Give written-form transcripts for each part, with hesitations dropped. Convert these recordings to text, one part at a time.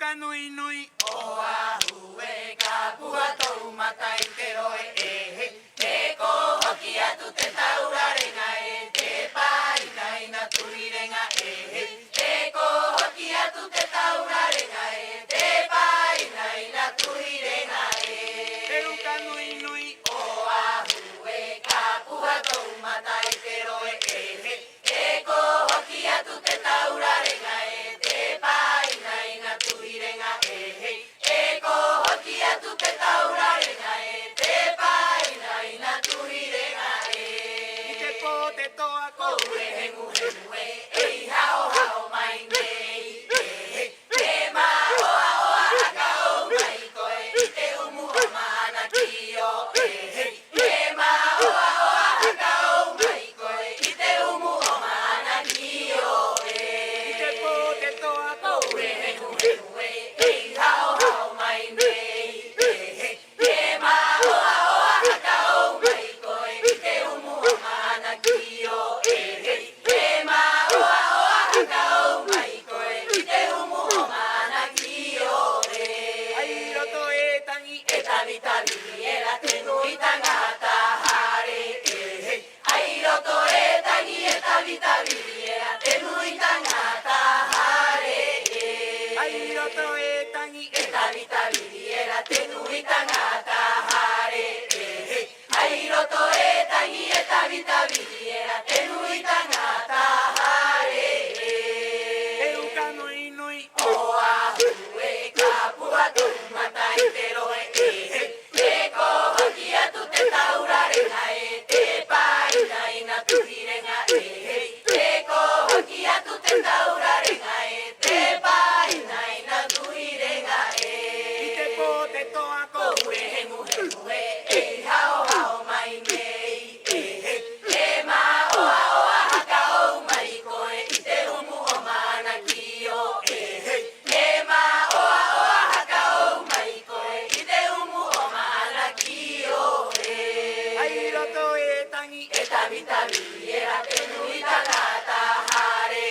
Euka nui nui. Oa hue ka pua tau matai te roe e ko hoki atu te taurarenga te paina ina tuirenga e ko hoki atu te taurarenga te paina ina tuirenga Euka nui nui. Oa hue ka pua tau matai te roe e ko hoki atu te taurarenga te paina ina tuirenga e ko hoki atu te taurarenga te paina ina tuirenga I te pō te toa ko. Koure hengu hengu e hao hao mai nei te ma oa oa haka o mai koe I te umu o mana ki o te ma oa oa haka o mai koe I te umu o mana ki o I te pō te toa ko. Koure hengu hengu e hao hao mai nei te ma oa oa haka o mai koe I te umu o mana ki o te ma oa oa haka o mai koe I te umu o mana ki o Ai roto e tangi. E tavi tavi e la te nui tangata hare Ai roto e tangi e tavi tavi e la te nui tangata hare Ai roto e tangi. E tavi tavi e la te nui tangata hare Ai roto e tangi e tavi tavi e la te nui tangata hare Euka nui nui. Oa hue ka pua tau matai te roe e ko hoki atu te taurarenga te paina ina tuhirenga e ko hoki atu te taurarenga te paina ina tuhirenga I te pō te toa ko. Koure hengu hengu e hao hao mai nei te ma oa oa haka o mai koe I te umu o mana ki o te ma oa oa haka o mai koe I te umu o mana ki o Ai roto e tangi. E tavi tavi e la te nui tangata hare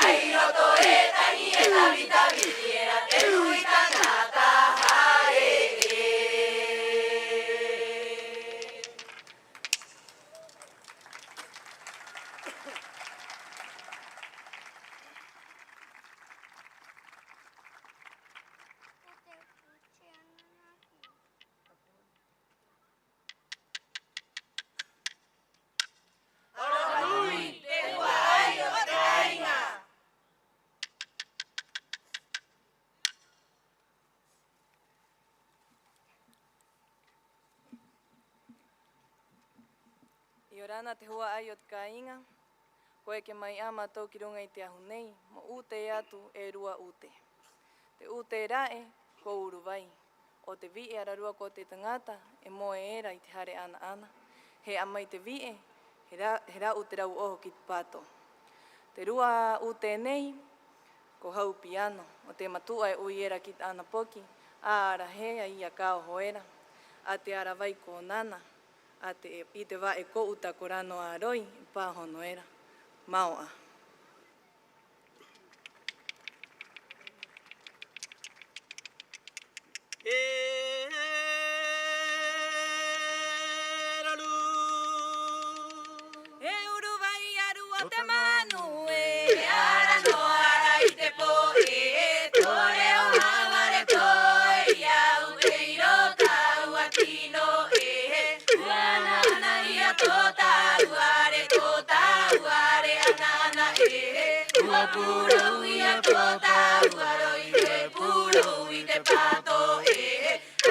Ai roto e tangi e tavi tavi e la te nui tangata hare Aloha te hua ai o te ainga I orana te hoa ai o te kāinga, koe ke mai ama tau ki runga I te ahu nei, mo ute e atu e rua ute. Te ute e rae, ko uru vai. O te vi e ararua ko te tangata, e moe era I te hare ana ana. He amai te vi e, he ra ute rau oho ki te pato. Te rua ute nei, ko hau piano. O te matua e ui era ki te ana poki, a ara hea I a kao hoera. A te ara vai ko nana. I te wa e ko uta ko rano a roi, pāhono era. Maoa. E raru. E uru vai aru o te manu E ara no ara I te po tore o haware toi au e iro tau a tino Uana ana ia tō tau are anana Ua puro ia tō tau aroi te puro I te pato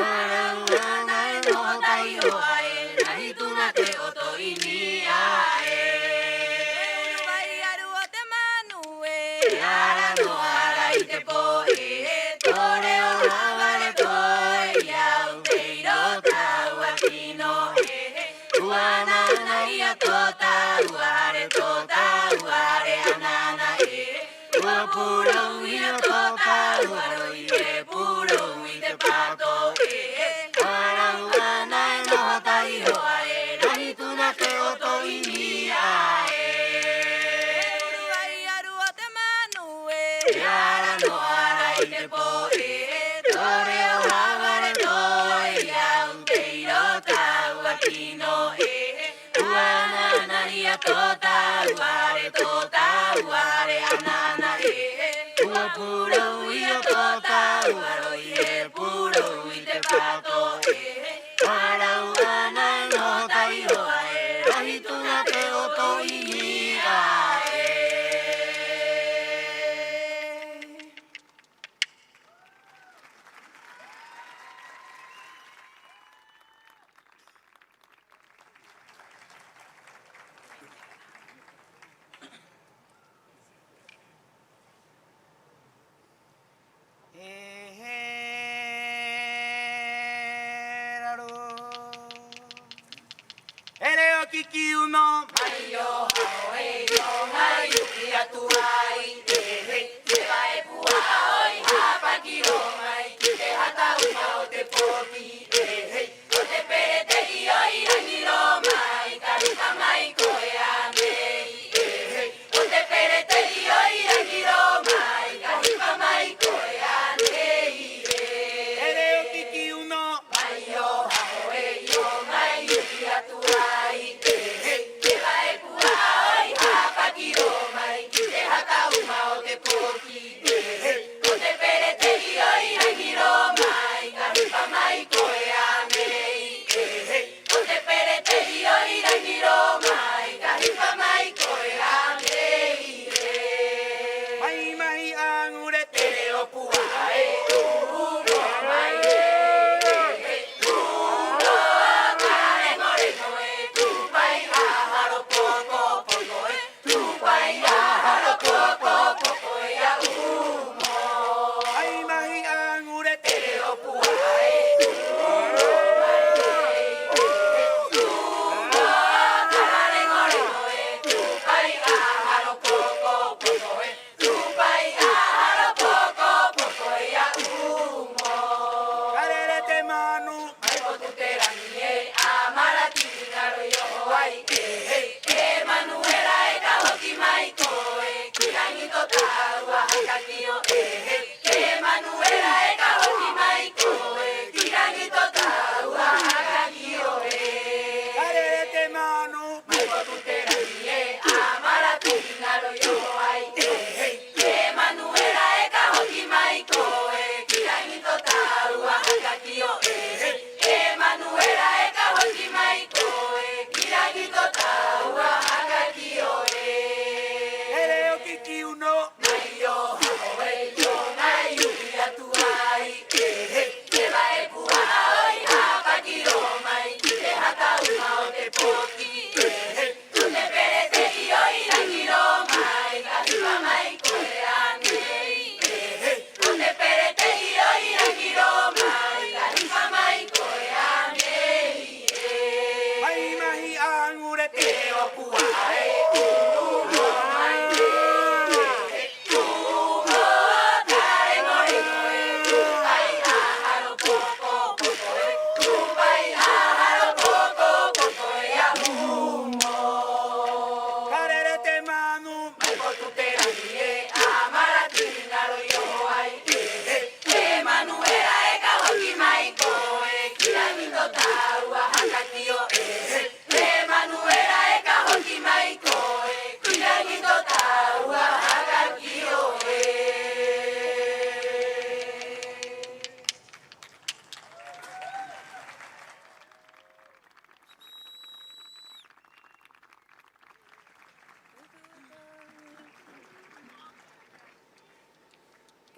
Ara uana e no tai hoa nahi tuna te oto inia uru vai aru o te manu Ara no ara I te po tore o haware toi au te iro tau a tino Uana ana ia tō tau are anana Ua puro ia tō tau aroi te puro I te pato Ara uana e noho tai hoa nahi tuna te oto inia uru vai aru o te manu Ara no ara I te po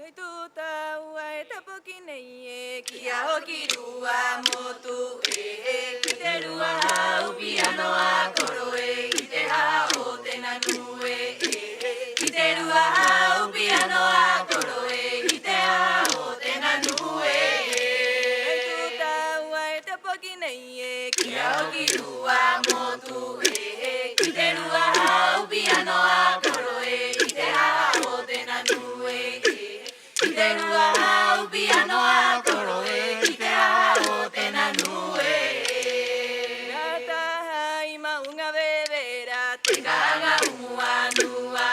Keituta ua e tapoki nei e Kia hoki rua motu Te rua hau piano a koro I te hao tena nue Te rua hau piano a koro I te hao tena nue Keituta ua e tapoki nei e Kia hoki rua motu Te rua hau piano a koro I te hao tena nue Te rua hau piano a koro I te hao tena nue Gata hai maunga bebera Te kanga umua nua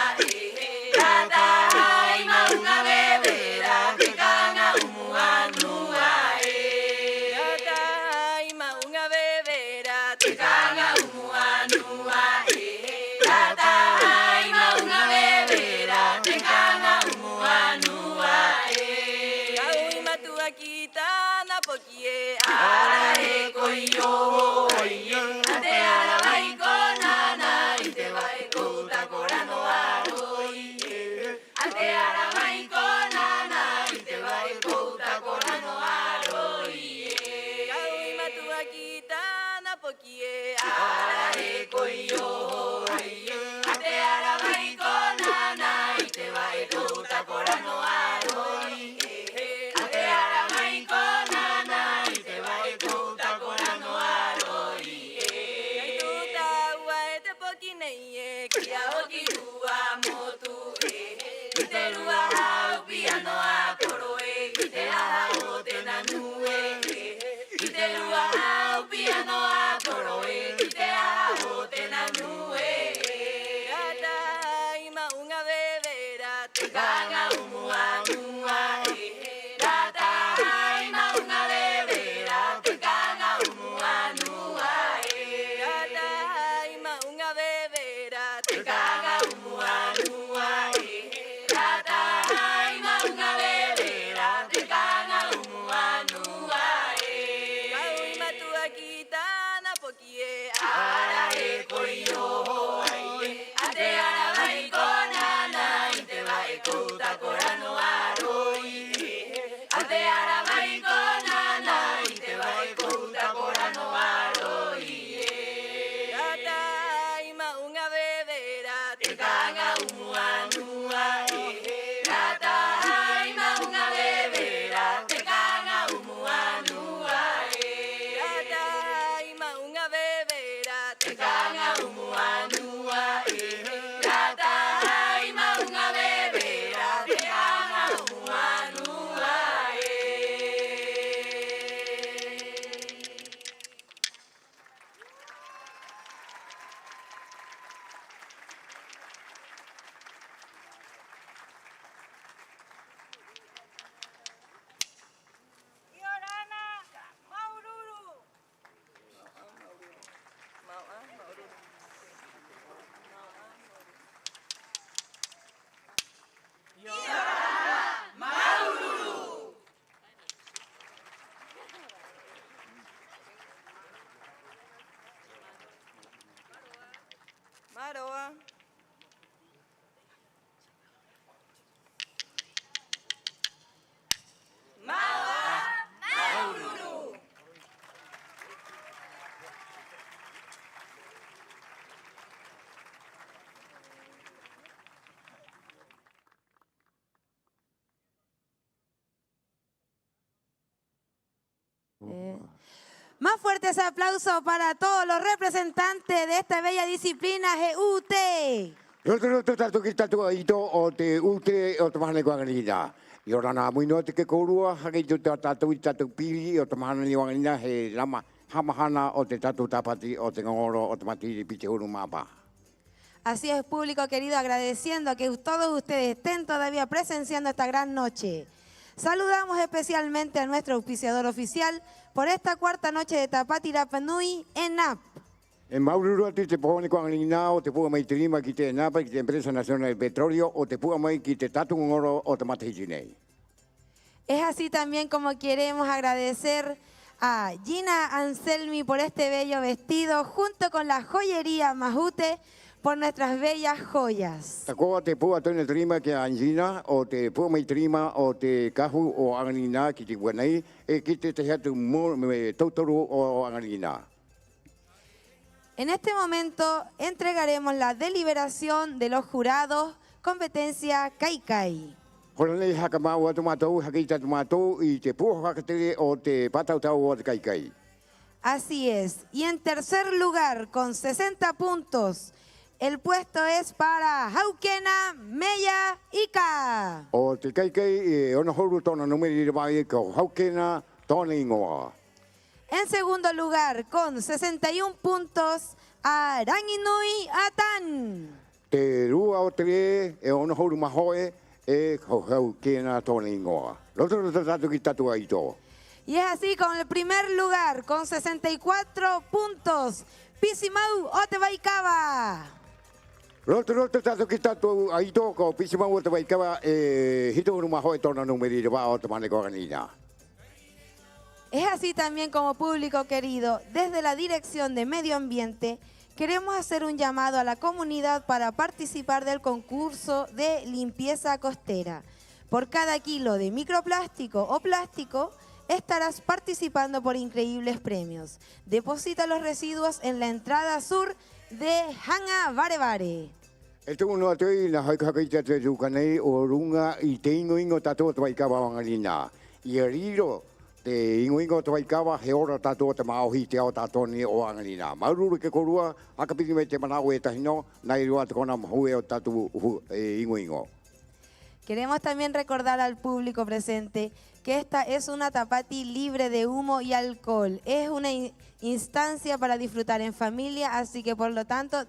Tata hai maunga bebera Te kanga umua nua Gata hai maunga bebera Te kanga umua nua Tata hai maunga bebera Te kanga umua nua Kaui matua kita na pokie Ara e koio Ate ara vai konana I te vai kouta korano aroi Ate ara vai konana I te vai kouta korano aroi Kaui matua kita na pokie Ara e koio Ate ara vai konana I te vai kouta korano aroi Ate ara vai konana I te vai kouta korano aroi Keituta ua e tapoki nei e Kia hoki rua motu I te rua hau piano a koro I te hao tena nue I te rua hau piano a koro I te hao tena nue Gata hai maunga bebera Te kanga umua nua Tata hai maunga bebera Te kanga umua nua Gata hai maunga bebera Te kanga umua nua Tata hai maunga bebera Te kanga umua nua Kaui matua kita na pokie Ara e koio Ate ara vai konana I te vai kouta korano aroi Ate ara vai konana I te vai kouta korano aroi Gata hai maunga bebera Te kanga umua nua Tata hai maunga bebera Te kanga umua nua Gata hai maunga bebera Te kanga umua nua Tata hai maunga bebera Te kanga umua nua Iorana Maururu Maururu Maroa Más fuertes aplausos para todos los representantes de esta bella disciplina GUT. Roto tatu ki tatu ito o te ute o te mahane kuanganina. I ora nā muino te ke korua hake tu tatu i tatu piri o te mahane kuanganina he lama hamahana o te tatu tapati o te ngoro o te matiri pi te uru mapa. Así es, público querido, agradeciendo que todos ustedes estén todavía presenciando esta gran noche. Saludamos especialmente a nuestro auspiciador oficial por esta cuarta noche de Tapati Rapa Nui en NAP. E maururu ati te pohone kuanganina o te pua mai tirima ki te napa ki te Empresa Nacional de Petróleo o te pua mai ki te tatu ngoro o te matahiji nei. Es así también como queremos agradecer a Gina Anselmi por este bello vestido, junto con la joyería Majute, por nuestras bellas joyas. Takoa te pua tōne trima ki a Anjina, o te pua mai trima o te kahu o Angalina ki te wanei, ki te hatu me tautoru o Angalina. En este momento entregaremos la deliberación de los jurados, competencia Kaikai. Hora nei haka mau atu mātou, haka i tatu mātou, i te pua hakatere o te patautau o te kaikai. Así es. Y en tercer lugar, con 60 puntos, el puesto es para Haukena Meya Ika. O te kaikai, ona horu tōna numeri mai ko haukena tōna ingoa. En segundo lugar, con 61 puntos, a Ranginui Atan. Te rua o te re, ona horu mahoe, haukena tōna ingoa. Roto tatu ki tatu aito. Y es así con el primer lugar, con 64 puntos, Pisimau Otebaikaba. Roto tatu ki tatu aito ko pisimau o te waikawa hito horu mahoe tōna numeri wa o te maneko Angalina. Es así también como público querido, desde la Dirección de Medio Ambiente, queremos hacer un llamado a la comunidad para participar del concurso de limpieza costera. Por cada kilo de microplástico o plástico, estarás participando por increíbles premios. Deposita los residuos en la entrada sur de Hanga Varevare. E tō no atoi na haka i te tukanei o runga i te ingo tato te waikawa o Angalina. I riro te ingo te waikawa he ora tato te maohi te ao tatoni o Angalina. Maururu ke korua, hakapiti me te manao e tahino, nai rua te kona mahue o tatu ingo. Queremos también recordar al público presente que esta es una tapati libre de humo y alcohol. Es una instancia para disfrutar en familia, así que por lo tanto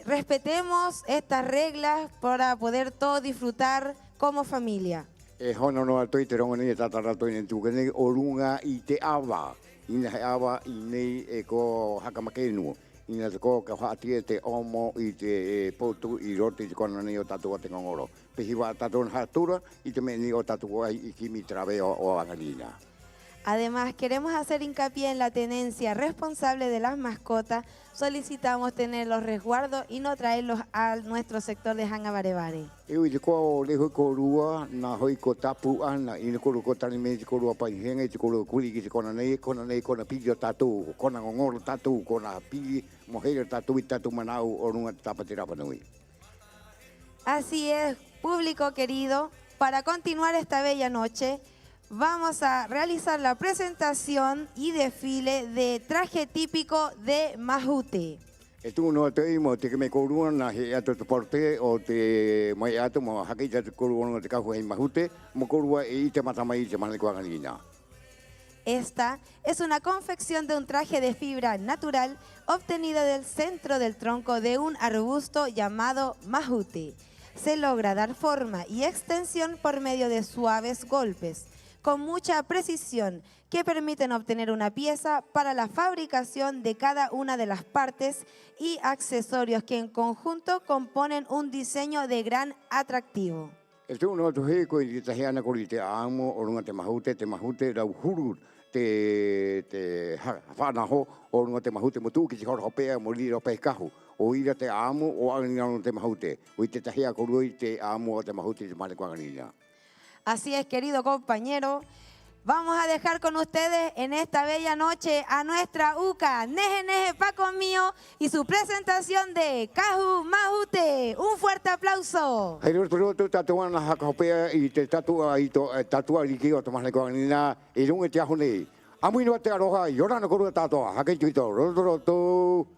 respetemos estas reglas para poder todos disfrutar como familia. E hono no atoi te rongo nei tatarato i tukanei o runga i te awa. Ina he awa i nei e ko hakamakenu. Ina te ko ka whaatia te omo i te potu i rote i te kona nei o tatua te ngongoro. Pehiwa tatua hatura i te meni o tatua i kimi trabe o Angalina. Además, queremos hacer hincapié en la tenencia responsable de las mascotas. Solicitamos tener los resguardos y no traerlos a nuestro sector de Hanga Varevare. Eu i te koa o leho ko rua, na hoi ko tapu ana, i ne koro ko tani me te koro pai henga, i te koro kuri ki te kona nei, kona pili o tatu, kona ngongoro tatu, kona pili moheira tatu i tatu manau o runga te tapati rapanui. Así es, público querido, para continuar esta bella noche, vamos a realizar la presentación y desfile de traje típico de Mahute. E tu no te mo te me korua na he ato te porte o te mai ato mo haki te korua no te kahu hei Mahute, mo korua e i te matamai te maneko Angalina. Esta es una confección de un traje de fibra natural obtenida del centro del tronco de un arbusto llamado Mahute. Se logra dar forma y extensión por medio de suaves golpes, con mucha precisión, que permiten obtener una pieza para la fabricación de cada una de las partes y accesorios que en conjunto componen un diseño de gran atractivo. E tu no tu he ko i te heana kori te amo o runga te Mahute rau huru te whanaho o runga te Mahute mo tu ki te horo hopea mo lira pe kahu. O ira te amo o Angalina no te Mahute. O i te tahea korua i te amo o te Mahute te maneko Angalina. Así es, querido compañero, vamos a dejar con ustedes en esta bella noche a nuestra Uka, Neje Neje Paco Mío y su presentación de Kahu Mahute. Un fuerte aplauso. Hei roto tatua na haka hopea i te tatua i to tatua riki o te maneko Angalina i runga te aho nei. Amui no te aroha i orana korua tatoa. Hake tuito, roto.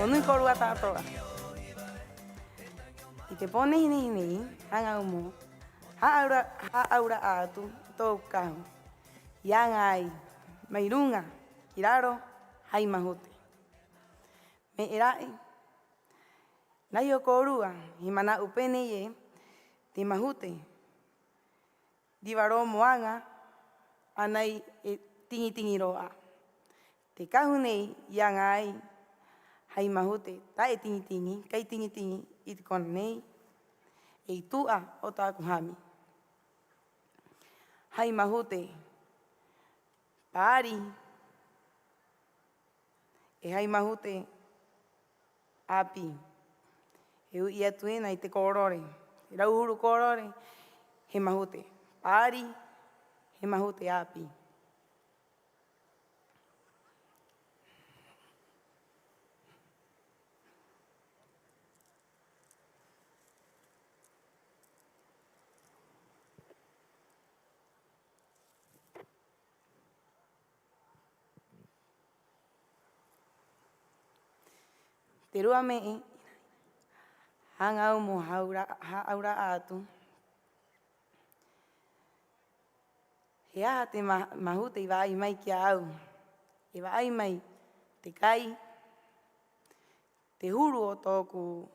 Onu korua tatoa. I te pone hini, hanga umo. Ha aura atu, tō kahu. Yangai, Mairunga, Kiraro, Hai Mahute. Me erai, Nayo Korua, Himana Upene ye, Te Mahute, Divaro Moanga, Anai Tingi Tingi Roa. Te Kahune, Yangai, Hai Mahute, Tae Tingi Tingi, Kai Tingi Tingi, Itkonei, E Tua, Otaku Hami. Hai Mahute, Pari, E Hai Mahute, Api, E Ia Tuena, I Te Korore, E Rauhuru Korore, He Mahute, Pari, He Mahute, Api. Te rua me hangau mo haura atu. He aha te mahute I vai mai ki au. I vai mai te kai, te huru o tōku,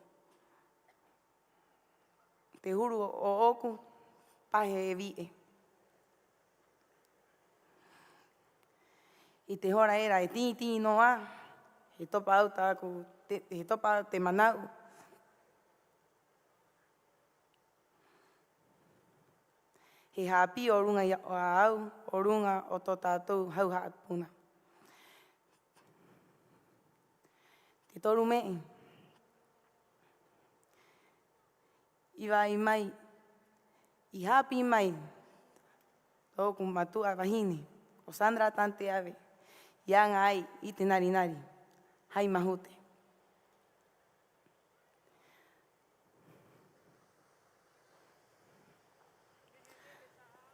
te huru o oku, pahe e vie. I te hora era e tini tini noa, he topa au tāku, he topa te manau. He hāpi o runga o au, o runga o tō tātou hau haapuna. Te toru me, I vai mai, I hāpi mai, tōku matua wahine, o Sandra Tante Ave, Ianga ai, I te nari nari, Hai Mahute.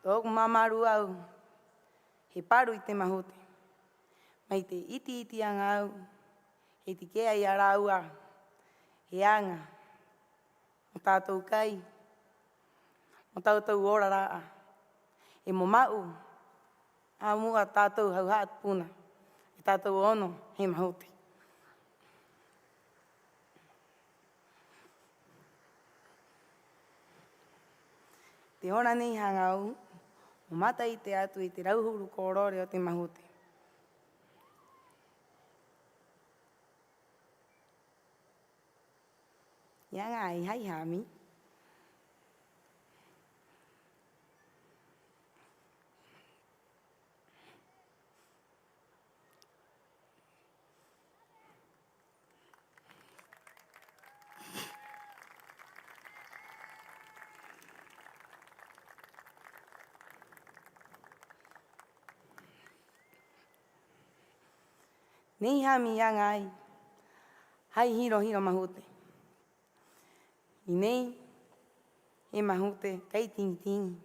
Tōku mamaru au, he paru I te mahute. Mai te iti iti anga au, he te kea I ara ua, he anga, o tātou kai, o tātou ora raa, e mo mau, a mua tātou hau haat puna, e tātou ono, he mahute. Te hora nei hangau, o mata I te atu I te rauhuru kōrore o te mahute. Ianga ai hai hami. Nei hami ianga ai, hai hiro hiro mahute. I nei, he mahute kai tingi tingi.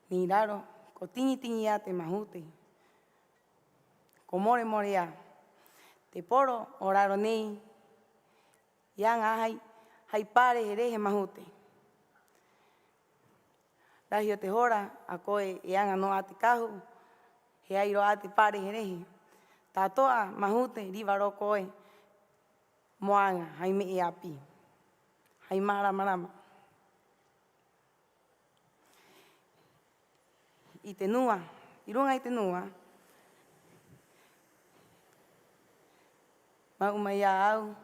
Ni raro, ko tingi tingi a te mahute. Ko more more a. Te poro o raro nei, ianga hai pare he rehe mahute. Rahi o te hora, a koe ianga no a te kahu, he airo a te pare he rehe. Tātoa mahute rivaro koe, moanga hai me e api. Hai marama rama. I te nua, I runga I te nua, mau mai a au,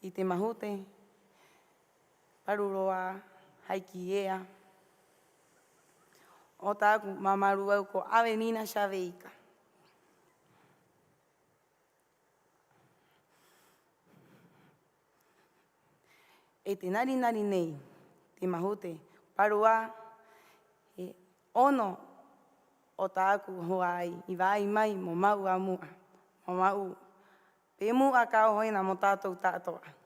I te mahute, paruroa, hai ki ea, o tāku mamaru au ko Avenina Xaveika. E te nari nari nei, te mahute, parua, e ono o tāku hoai, I vai mai mo mau a mua, mo mau. Pe mua kau hoina mo tātou tātoa.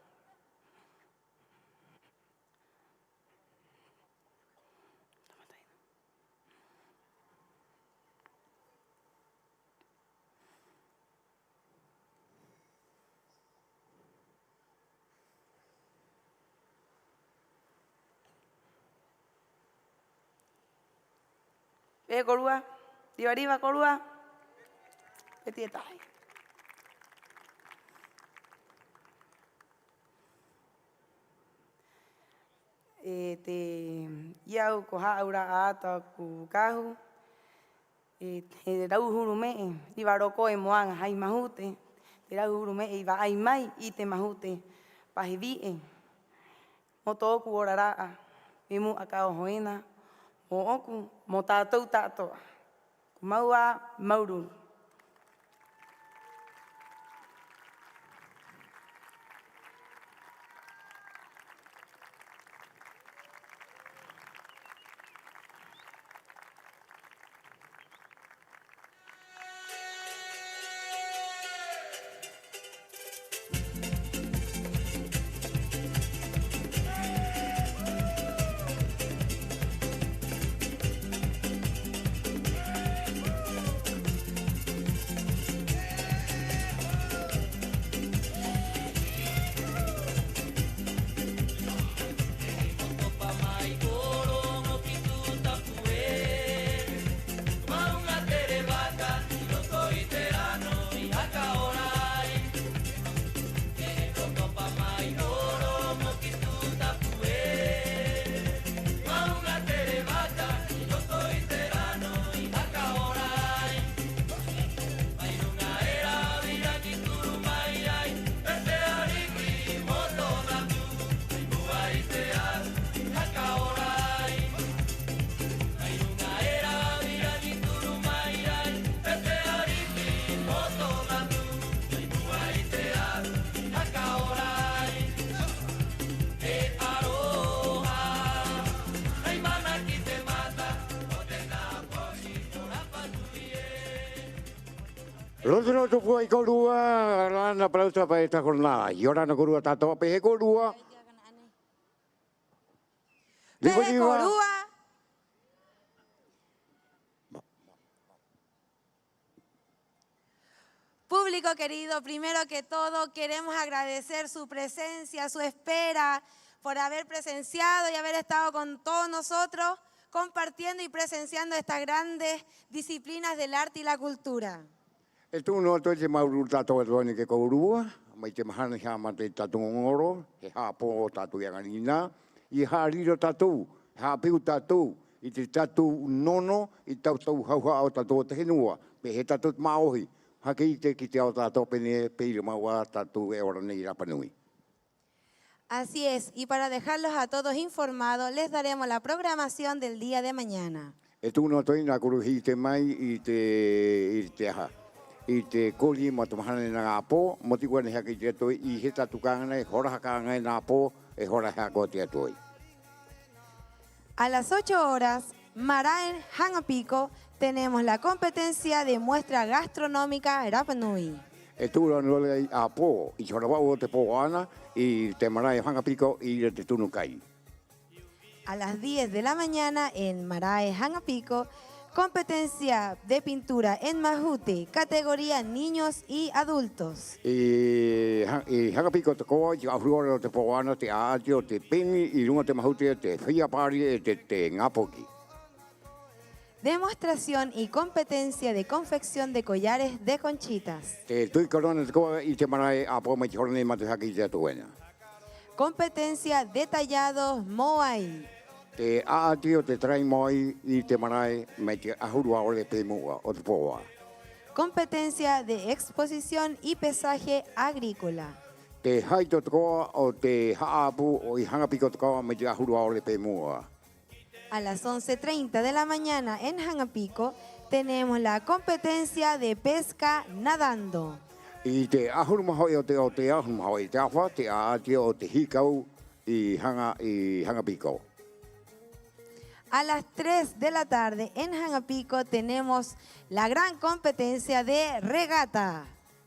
Pehe korua, riba korua, petietai. Iau ko haura ata ku kahu. Rau hurume, riba roko e moanga hai mahute. Rau hurume e iwa ai mai I te mahute. Pahivi mo tōku ora raa, me mu akao hoena, mo oku, mo tātou tātoa. Maua mauru. Roto tu pua I korua, rana prauta pa esta jornada. Y ahora no korua tato pehe korua. Pehe korua. Público querido, primero que todo queremos agradecer su presencia, su espera, por haber presenciado y haber estado con todos nosotros compartiendo y presenciando estas grandes disciplinas del arte y la cultura. Tu no to te mauru tato e ke korua, mai te mahana ha mate tatu ngoro, he ha po tatu yanganina, I ha riro tatu, ha piu tatu, I te tatu nono, I tau tau hauha o tatu te henua, pe he tatu maohi, ha ki te au tatu pene peire maua tatu e ora nei Rapanui. Así es, y para dejarlos a todos informados, les daremos la programación del día de mañana. Tu no to ina kuruhi te mai I te ha. I te koli ma tu mahana na apo, mo ti kone hake te toi, I he tatu kangana, hora hakanga na apo, hora hako te toi. A las 8 horas, Mara en Hangapico, tenemos la competencia de muestra gastronómica Rapanui. Tu no le apo, I hora wau te po ana, I te Mara en Hangapico, I te tunukai. A las 10 de la mañana, en Marae Hangapico, competencia de pintura en Mahute, categoría niños y adultos. Hangapico te koa, I ahurua te po ana, te aatio, te pini, I runga te Mahute, te whiapari, te ngapoki. Demostración y competencia de confección de collares de conchitas. Te tui korona te koa, I te Marae apo, mai te horane mate hake te tuena. Competencia de tallados Moai. Te aatio te trai moi I te Marae, mai te ahurua o le pemua, o te poa. Competencia de exposición y pesaje agrícola. Te haito te koa, o te haapu, o I Hangapico te koa, mai te ahurua o le pemua. A las 11:30 de la mañana en Hangapico tenemos la competencia de pesca nadando. I te ahuruma hoi o te ahuruma hoi te awha, te aatio o te hikau I Hangapico. A las 3 de la tarde en Hangapico tenemos la gran competencia de regata.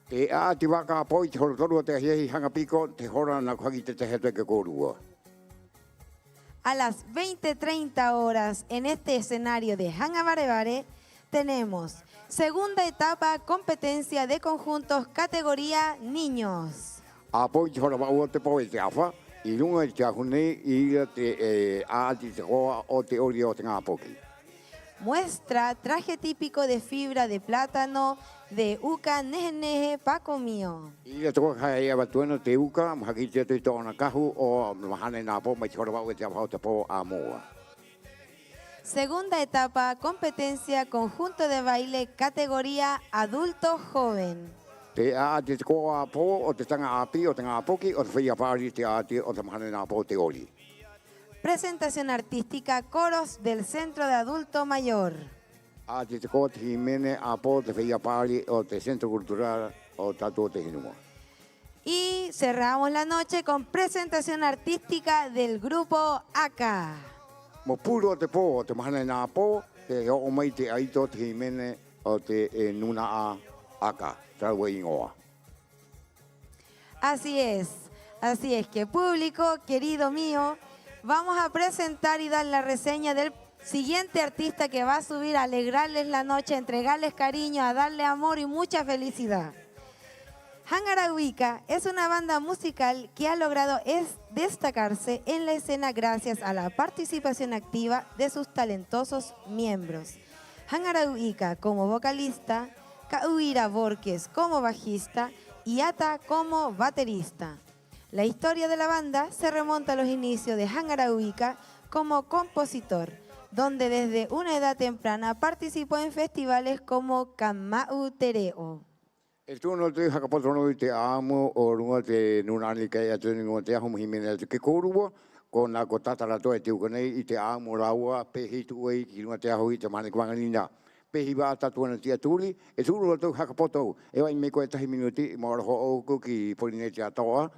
Te aati waka poi te horotoru te hiehi Hangapico, te hora na kuhagi te hete ke korua. A las 20:30 horas en este escenario de Hangabarebare tenemos segunda etapa competencia de conjuntos categoría niños. A poi te hora wau o te poi te awha, I runga I te ahune I te aati te koa o te ori o te ngāpoki. muestra traje típico de fibra de plátano de uka neje Paco mío. Ia toko kai ava tuena te uka, mahaki te te tōna kahu o mahane nā po, mai chora wau e te awhau te po a moa. Segunda etapa, competencia conjunto de baile categoría adulto joven. Te a te ko a po, o te tanga api, o te ngā poki, o te whia pāri te ati, o te mahane nā po te ori. Presentación artística coros del Centro de Adulto Mayor. A te ko te himene a po, te whia pāri, o te Centro Cultural, o tato te hinua. Y cerramos la noche con presentación artística del grupo ACA. Mo puro te po, o te mahane nā po, te o mai te aito te himene, o te nuna a aka, traue ingoa. Así es que público querido mío, vamos a presentar y dar la reseña del siguiente artista que va a subir a alegrarles la noche, a entregarles cariño, a darle amor y mucha felicidad. Hangarauika es una banda musical que ha logrado destacarse en la escena gracias a la participación activa de sus talentosos miembros. Hangarauika como vocalista, Kauira Borges como bajista y Ata como baterista. La historia de la banda se remonta a los inicios de Hangarauika como compositor, donde desde una edad temprana participó en festivales como Kamau Tereo. E tūno te hakapotono i te amo o runga te nunani kei atu ningo te aho muhimene atu ke kōrua, ko nā ko tatarato e te ukanei i te amo raua, pehi tu ei ki runga te aho i te mane kwanganina. Pehi wā tatuana tia tūri, e tūro tau hakapoto, e wai me koe tahi minuti, i maora ho auku ki Polinetia toa,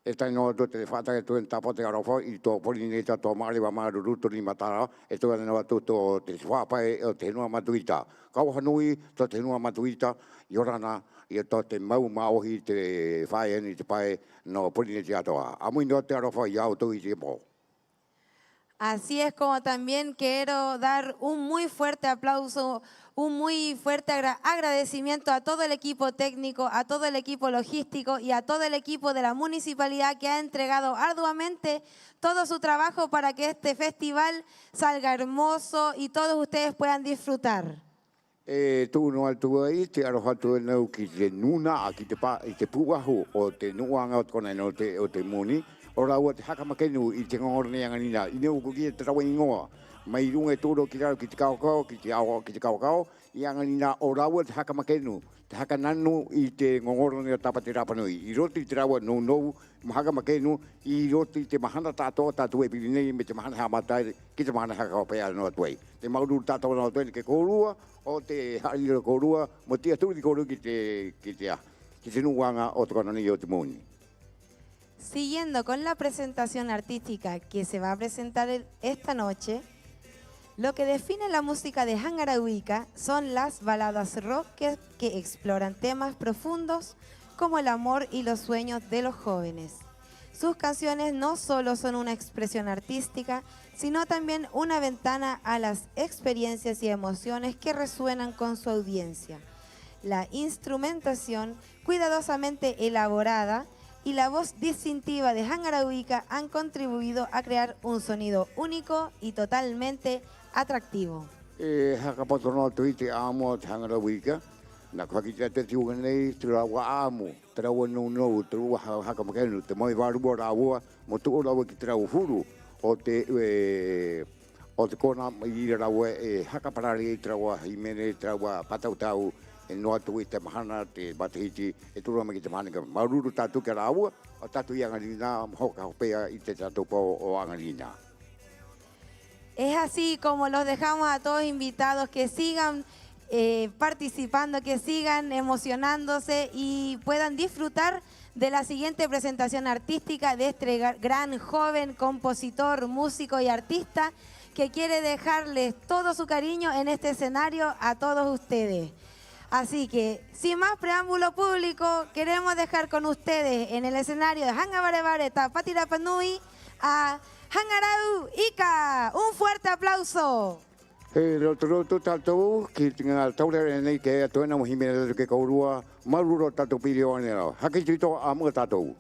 e tai no to te whātaka tuen tapote arofo i tō Polinetia tō maari wa maru ruto ni matara, e tō ane watu tō te whāpai o te henua matuita. Kauhanui tō te henua matuita, Yorana, i tō te mau maohi te whae ni te pae no Polinetia toa. Amui no te arofo i au tō i te mō. Así es como también quiero dar un muy fuerte aplauso, un muy fuerte agradecimiento a todo el equipo técnico, a todo el equipo logístico y a todo el equipo de la municipalidad que ha entregado arduamente todo su trabajo para que este festival salga hermoso y todos ustedes puedan disfrutar. Tu no altu ai, te aroha tu nau ki te nuna, a ki te pa, i te puahu o te nuanga o kona o te muni, o raua te hakamakenu i te ngorne anganina, i neu kuki e te rawa ingoa. Mai runga e tōro ki rau ki te kaukau, ki te kaukau, i anganina o raua te hakamakenu, te hakananu i te ngorne o tapate rapanui. I roti te raua nou, hakamakenu, i roti te mahana tātou e pirinei me te mahana hamatai, ki te mahana hakawapea no atuei. Te mauru tātou no atuei ke kōrua, o te haira kōrua, mo tia tūri kōrua ki te nuanga o te konani o te muni. Siguiendo con la presentación artística que se va a presentar esta noche, lo que define la música de Hangarauika son las baladas rock que exploran temas profundos como el amor y los sueños de los jóvenes. Sus canciones no solo son una expresión artística, sino también una ventana a las experiencias y emociones que resuenan con su audiencia. La instrumentación cuidadosamente elaborada y la voz distintiva de Hangarauika han contribuido a crear un sonido único y totalmente atractivo. Hakapotono tui te amo te Hangarauika, na kwakita te tiuganei te rawa amo, te rawa no, te rawa hakamakenu, te moi warua rawa, mo tu rawa ki te rawa huru, o te kona i rawa e hakaparari te rawa himene, te rawa patautau, e noa tui te mahana, te batahiti, e tūrua maki te mahanika. Maruru tātou ke rāua, o tātou i angarina, hoka hopea i te tātou pau o angarina. Es así como los dejamos a todos invitados que sigan participando, que sigan emocionándose y puedan disfrutar de la siguiente presentación artística de este gran joven compositor, músico y artista que quiere dejarles todo su cariño en este escenario a todos ustedes. Así que, sin más preámbulo público, queremos dejar con ustedes en el escenario de Hangabarebare Tapati Rapanui a Hangarauika. ¡Un fuerte aplauso! Roto tātou, ki tinga taurere nei ke atuena mohimene ke kaurua, maruro tātou piri o anera. Haki tito a mga tātou.